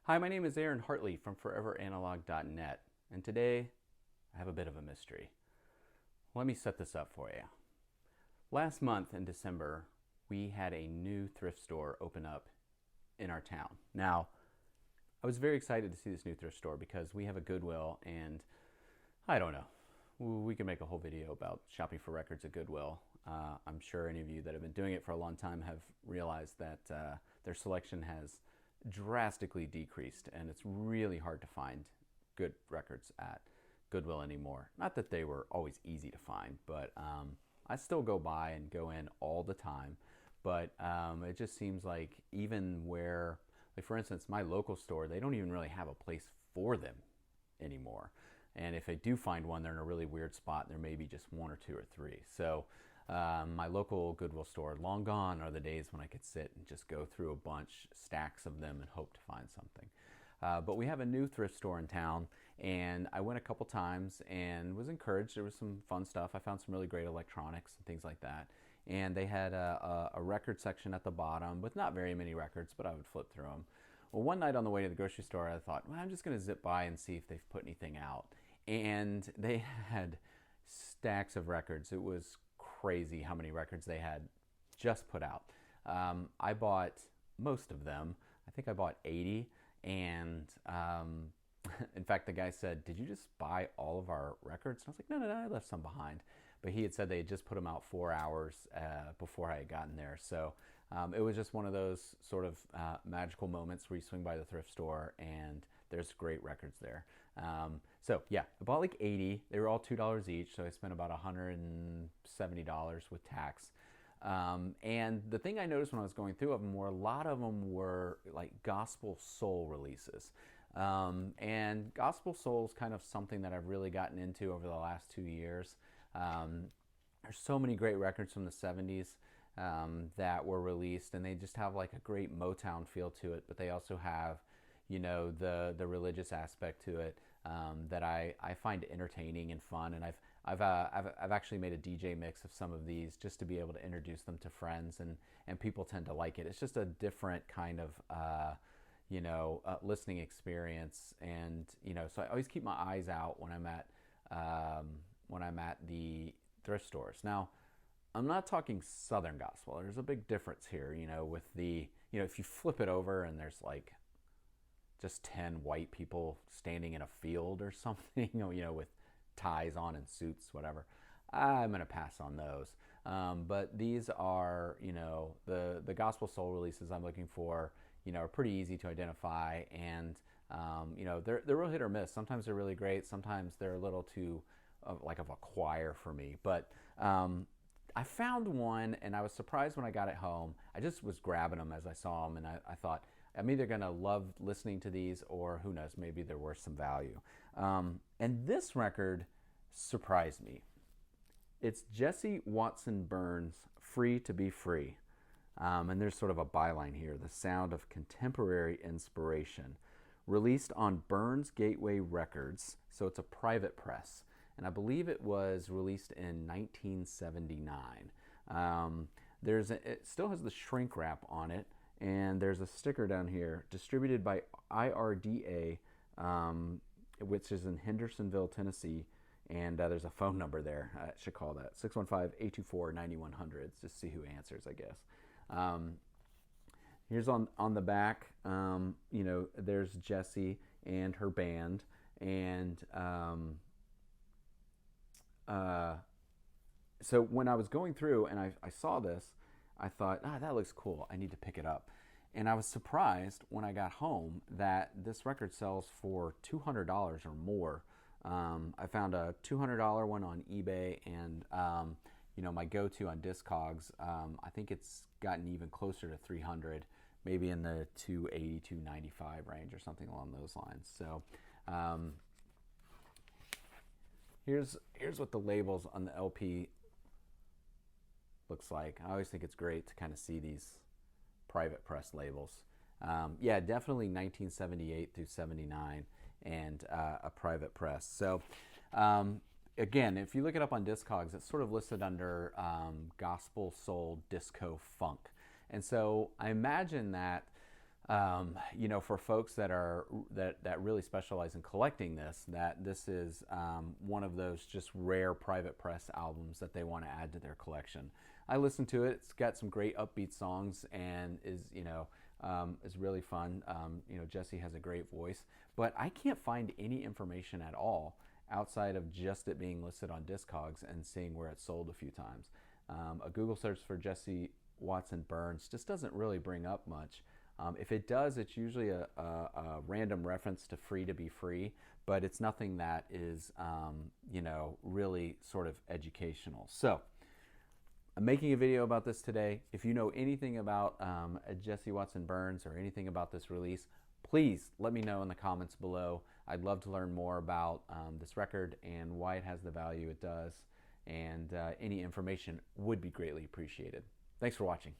Hi, my name is Aaron Hartley from foreveranalog.net, and today I have a bit of a mystery. Let me set this up for you. Last month in December, we had a new thrift store open up in our town. Now, I was very excited to see this new thrift store because we have a Goodwill, and I don't know, we can make a whole video about shopping for records at Goodwill. I'm sure any of you that have been doing it for a long time have realized that their selection has drastically decreased, and it's really hard to find good records at Goodwill anymore. Not that they were always easy to find, but I still go by and go in all the time. But it just seems like even where, like for instance, my local store, they don't even really have a place for them anymore. And if I do find one, they're in a really weird spot. There may be just one or two or three. So my local Goodwill store, long gone are the days when I could sit and just go through a bunch, stacks of them, and hope to find something. But we have a new thrift store in town, and I went a couple times and was encouraged. There was some fun stuff. I found some really great electronics and things like that. And they had a record section at the bottom with not very many records, but I would flip through them. Well, one night on the way to the grocery store, I thought, well, I'm just going to zip by and see if they've put anything out. And they had stacks of records. It was crazy how many records they had just put out. I bought most of them. I think I bought 80. And in fact, the guy said, "Did you just buy all of our records?" And I was like, no, I left some behind. But he had said they had just put them out 4 hours before I had gotten there. So it was just one of those sort of magical moments where you swing by the thrift store and there's great records there. So yeah, I bought like 80. They were all $2 each, so I spent about $170 with tax. And the thing I noticed when I was going through them were a lot of them were like gospel soul releases. And gospel soul is kind of something that I've really gotten into over the last 2 years. There's so many great records from the 70s that were released, and they just have like a great Motown feel to it, but they also have, you know, the religious aspect to it that I find entertaining and fun. And I've actually made a DJ mix of some of these just to be able to introduce them to friends, and people tend to like it. It's just a different kind of listening experience, and so I always keep my eyes out when I'm at the thrift stores. Now, I'm not talking Southern gospel. There's a big difference here, with the if you flip it over and there's like just 10 white people standing in a field or something, with ties on and suits, whatever, I'm going to pass on those. But these are, the gospel soul releases I'm looking for, are pretty easy to identify, and, they're real hit or miss. Sometimes they're really great. Sometimes they're a little too like of a choir for me. But I found one, and I was surprised when I got it home. I just was grabbing them as I saw them, and I thought, I'm either going to love listening to these, or who knows, maybe they're worth some value. And this record surprised me. It's Jesse Watson Burns' Free to Be Free. And there's sort of a byline here, the sound of contemporary inspiration. Released on Burns Gateway Records, so it's a private press. And I believe it was released in 1979. It still has the shrink wrap on it, and there's a sticker down here, distributed by IRDA, which is in Hendersonville, Tennessee, and there's a phone number there. I should call that 615-824-9100. Just see who answers, I guess. Here's on the back, there's Jessie and her band, and so when I was going through and I saw this, I thought, that looks cool. I need to pick it up. And I was surprised when I got home that this record sells for $200 or more. I found a $200 one on eBay, and my go-to on Discogs, I think it's gotten even closer to $300, maybe in the $280, $295 range or something along those lines. So here's what the labels on the LP looks like. I always think it's great to kind of see these private press labels. Yeah, definitely 1978 through 79, and a private press. So again, if you look it up on Discogs, it's sort of listed under gospel, soul, disco, funk. And so I imagine that You know, for folks that really specialize in collecting this, that this is one of those just rare private press albums that they want to add to their collection. I listened to it. It's got some great upbeat songs and is really fun. You know, Jesse has a great voice, but I can't find any information at all outside of just it being listed on Discogs and seeing where it's sold a few times. A Google search for Jesse Watson Burns just doesn't really bring up much. If it does, it's usually a random reference to Free to Be Free, but it's nothing that is, you know, really sort of educational. So I'm making a video about this today. If you know anything about Jesse Watson Burns or anything about this release, please let me know in the comments below. I'd love to learn more about this record and why it has the value it does, and any information would be greatly appreciated. Thanks for watching.